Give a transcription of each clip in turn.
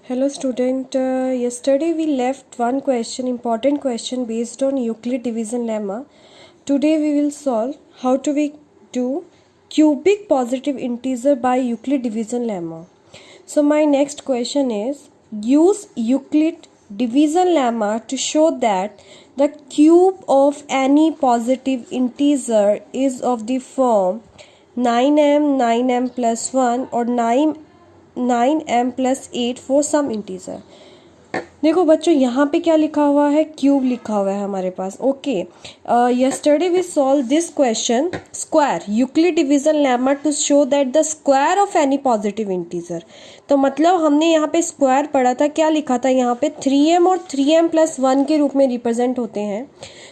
Hello student, yesterday we left one question, important question based on Euclid division lemma. Today we will solve how to we do cubic positive integer by Euclid division lemma. So my next question is, use Euclid division lemma to show that the cube of any positive integer is of the form 9m plus 1 or 9m+8 for some integer. देखो बच्चों, यहाँ पे क्या लिखा हुआ है, cube लिखा हुआ है हमारे पास। Okay, yesterday we solve this question square Euclid division lemma to show that the square of any positive integer. तो मतलब हमने यहाँ पे स्क्वायर पढ़ा था, क्या लिखा था यहाँ पे 3m और 3m+1 के रूप में रिप्रेजेंट होते हैं।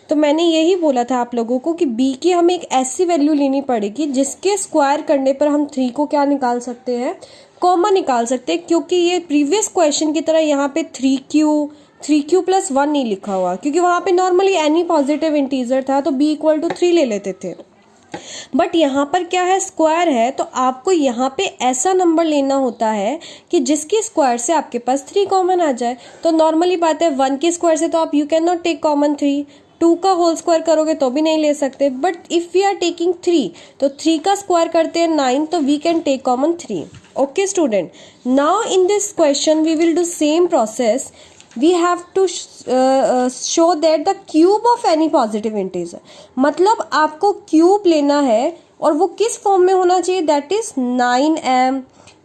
तो मैंने यही बोला था आप लोगों को कि b की हमें एक ऐसी वैल्यू लेनी पड़ेगी जिसके स्क्वायर करने पर हम 3 को क्या निकाल सकते हैं, कॉमन निकाल सकते हैं। क्योंकि ये प्रीवियस क्वेश्चन की तरह यहाँ पे 3q+1 नहीं लिखा हुआ, क्योंकि वहाँ पे नॉर्मली एनी पॉजिटिव इंटीजर था तो b=3 ले लेते थे। बट यहाँ पर क्या है, स्क्वायर है, तो आपको यहाँ पे ऐसा नंबर लेना होता है कि जिसकी स्क्वायर से आपके पास 3 कॉमन आ जाए। तो नॉर्मली बात है, 1 की स्क्वायर से तो आप you can not take common 3, 2 का होल स्क्वायर करोगे तो भी नहीं ले सकते। But if we are taking 3, तो 3 का स्क्वायर करते हैं 9, तो we can take common 3। Okay student, now in this question we will do same process. We have to show that the cube of any positive integer, मतलब आपको cube लेना है और वो किस फॉर्म में होना चाहिए, दैट इज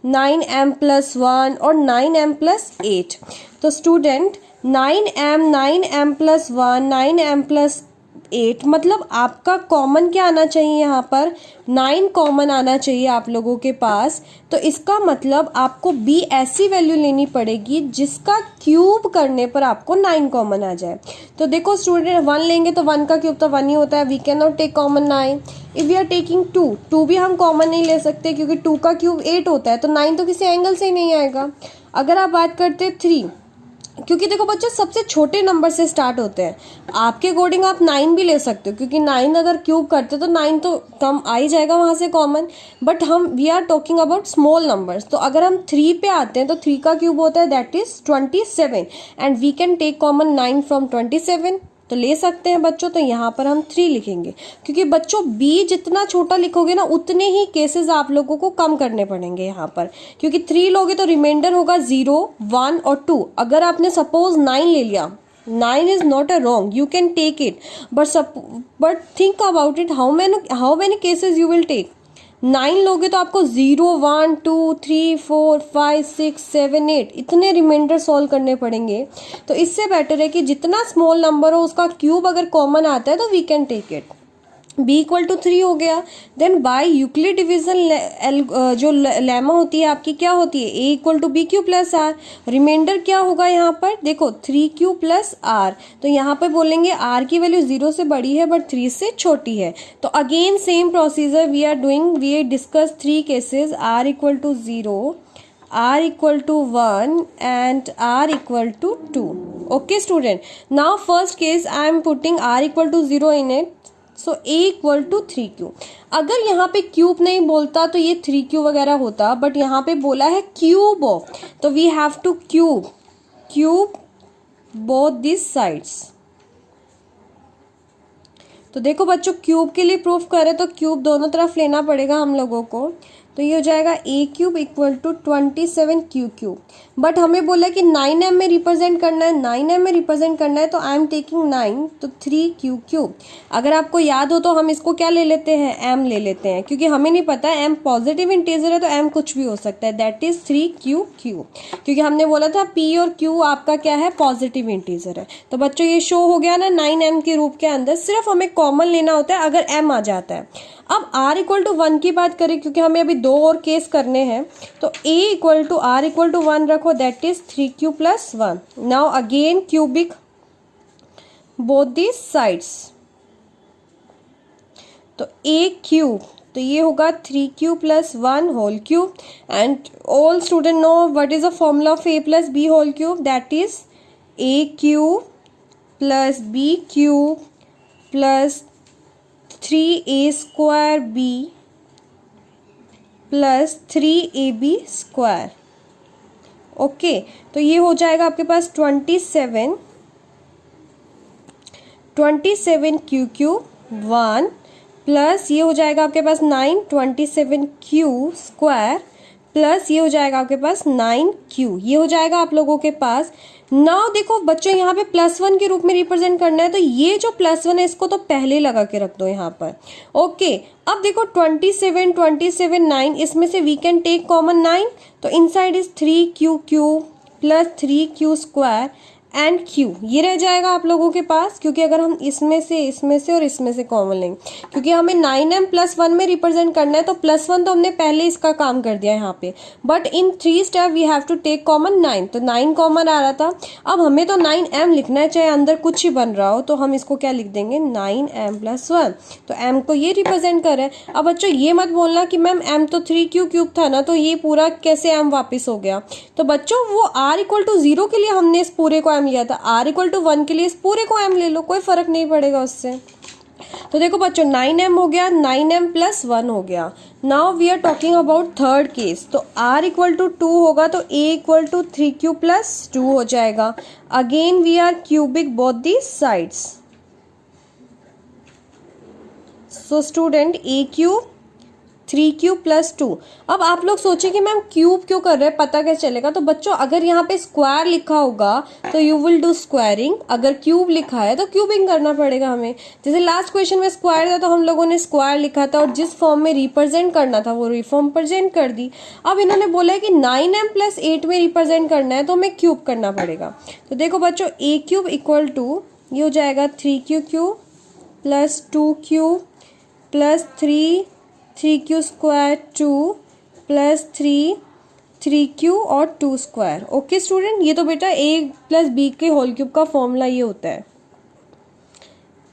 9m+1 और 9m+8। तो स्टूडेंट 9m+1 9m+8 मतलब आपका कॉमन क्या आना चाहिए, यहाँ पर 9 कॉमन आना चाहिए आप लोगों के पास। तो इसका मतलब आपको b ऐसी वैल्यू लेनी पड़ेगी जिसका क्यूब करने पर आपको 9 कॉमन आ जाए। तो देखो स्टूडेंट, 1 लेंगे तो 1 का क्यूब तो 1 ही होता है, we can not take common 9। If we are taking 2 भी हम कॉमन नहीं ले सकते क्योंकि 2 का क्यूब 8 होता है, तो 9 तो किसी एंगल से ही नहीं आएगा। अगर आप बात करते हैं 3, क्योंकि देखो बच्चों सबसे छोटे नंबर से स्टार्ट होते हैं, आपके अकॉर्डिंग आप 9 भी ले सकते हो, क्योंकि 9 अगर क्यूब करते तो 9 तो कम आ ही जाएगा वहाँ से कॉमन। बट हम we are talking about small numbers, तो अगर हम 3 पे आते हैं तो 3 का क्यूब होता है that is 27 and we can take common 9 from 27, तो ले सकते हैं बच्चों। तो यहाँ पर हम 3 लिखेंगे, क्योंकि बच्चों b जितना छोटा लिखोगे ना उतने ही केसेस आप लोगों को कम करने पड़ेंगे यहाँ पर, क्योंकि 3 लोगे तो रिमाइंडर होगा 0, 1 और 2। अगर आपने सपोज 9 ले लिया, 9 is not a wrong, you can take it, but think about it, how many cases you will take. 9 लोगे तो आपको 0, 1, 2, 3, 4, 5, 6, 7, 8 इतने रिमाइंडर सॉल्व करने पड़ेंगे। तो इससे बेटर है कि जितना स्मॉल नंबर हो उसका क्यूब अगर कॉमन आता है तो we can take it. b=3 हो गया। देन बाय यूक्लिड डिवीजन जो लेमा होती है आपकी क्या होती है, a=bq+r। रिमाइंडर क्या होगा यहाँ पर, देखो 3q+r, तो यहाँ पर बोलेंगे r की वैल्यू 0 से बड़ी है बट 3 से छोटी है। तो again same procedure we are doing, we discuss 3 cases, r=0, r=1 and r=2। okay student, now first case I am putting r=0 in it, so a=3q। अगर यहाँ पे क्यूब नहीं बोलता तो ये 3q वगैरह होता, बट यहाँ पे बोला है क्यूब ऑफ, तो we have to cube both this sides. तो देखो बच्चों, क्यूब के लिए प्रूफ करें तो क्यूब दोनों तरफ लेना पड़ेगा हम लोगों को, तो ये हो जाएगा a⁻27q³। बट हमें बोला कि 9m में रिप्रेजेंट करना है, 9m में रिप्रेजेंट करना है, तो आई एम टेकिंग 9, तो 3q³। अगर आपको याद हो तो हम इसको क्या ले लेते हैं, m ले लेते हैं, क्योंकि हमें नहीं पता m पॉजिटिव इंटीजर है तो m कुछ भी हो सकता है, दैट इज 3q³। क्योंकि हमने बोला था p और q आपका क्या है, पॉजिटिव इंटीजर है। तो बच्चों ये शो हो गया ना 9m के रूप के अंदर, सिर्फ हमें कॉमन लेना होता है अगर m आ जाता है। अब r=1 की बात करें, क्योंकि हमें अभी 2 और केस करने हैं, तो a=r=1 रखो, that is 3q+1। Now again cubic both this sides, तो a³ तो ये होगा 3q+1 whole cube. And all student know what is the formula of a+b whole cube, that is a³ + b³ + 3a² b + 3ab²। Okay, तो ये हो जाएगा आपके पास 27 Q Q 1 plus ये हो जाएगा आपके पास 9 27 क्यू स्क्वायर प्लस ये हो जाएगा आपके पास 9 क्यू, ये हो जाएगा आप लोगों के पास। नाउ देखो बच्चों यहाँ पे +1 के रूप में रिप्रेजेंट करना है, तो ये जो +1 है इसको तो पहले लगा के रख दो यहाँ पर। ओके, अब देखो 27 9, इसमें से वी कैन टेक कॉमन 9, तो inside is 3 Q plus 3 square and Q, ये रह जाएगा आप लोगों के पास, क्योंकि अगर हम इसमें से और इसमें से कॉमन लेंगे, क्योंकि हमें 9m + 1 में रिप्रेजेंट करना है, तो +1 तो हमने पहले इसका काम कर दिया यहाँ पे, but in 3 step we have to take common 9, तो 9 कॉमन आ रहा था। अब हमें तो 9m लिखना है, चाहे अंदर कुछ ही बन रहा हो, तो हम इसको क्या लिख देंगे 9m + 1, तो m को ये रिप्रेजेंट कर रहा है। अब बच्चों ये मत बोलना कि मैम m तो 3 था ना, तो ये पूरा कैसे m वापिस हो गया, तो बच्चों वो r = 0 के लिए हमने इस पूरे को m लिया था, r = 1 के लिए इस पूरे को m ले लो, कोई फर्क नहीं पड़ेगा उससे। तो देखो बच्चों 9m हो गया, 9m + 1 हो गया। Now we are talking about third case, तो r = 2 होगा, तो a = 3q + 2 हो जाएगा। Again we are cubic both the sides, so student a³ 3q + 2। अब आप लोग सोचें कि मैम क्यूब क्यों कर रहे हैं, पता कैसे चलेगा, तो बच्चों अगर यहाँ पे स्क्वायर लिखा होगा तो यू विल डू स्क्वायरिंग, अगर क्यूब लिखा है तो क्यूबिंग करना पड़ेगा हमें। जैसे लास्ट क्वेश्चन में स्क्वायर था तो हम लोगों ने स्क्वायर लिखा था और जिस फॉर्म में रिप्रेजेंट करना था वो रिफॉर्म प्रेजेंट कर दी। अब इन्होंने बोला है कि 9m + 8 में रिप्रेजेंट करना है, तो हमें क्यूब करना पड़ेगा। तो देखो बच्चों a³ = ये हो जाएगा 3q³ + 2q + 3q square 2 + 3q और 2 स्क्वायर। ओके स्टूडेंट, ये तो बेटा a + b के होल क्यूब का फॉर्मूला ये होता है,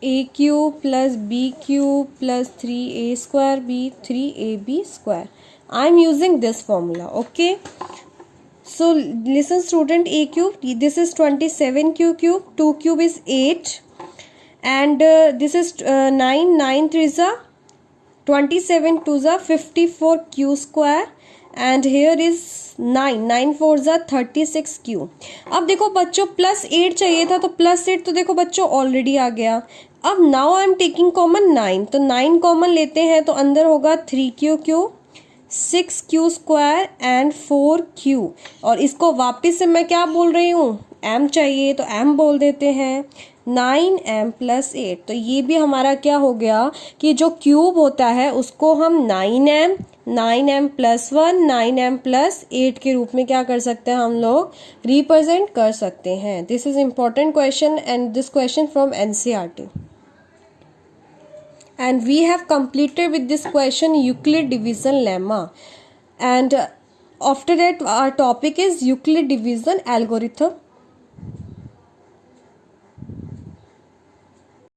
a³ + b³ + 3a² 3ab²। I am using this formula. Okay, so listen student, a³, this is 27q³, 2³ is 8 and this is 9, 9 3s are 27, 2s are 54q square and here is 9, 9 4s are 36q। अब देखो बच्चों +8 चाहिए था, तो +8 तो देखो बच्चों already आ गया। अब now I am taking common 9, तो 9 कॉमन लेते हैं, तो अंदर होगा 3q 6q square and 4q, और इसको वापस से मैं क्या बोल रही हूँ, m चाहिए तो m बोल देते हैं, 9m + 8। तो ये भी हमारा क्या हो गया कि जो क्यूब होता है उसको हम 9m + 1 9m + 8 के रूप में क्या कर सकते हैं, हम लोग रिप्रेजेंट कर सकते हैं। This is important question and this question from NCERT। And we have completed with this question Euclid division lemma, and after that our topic is Euclid division algorithm.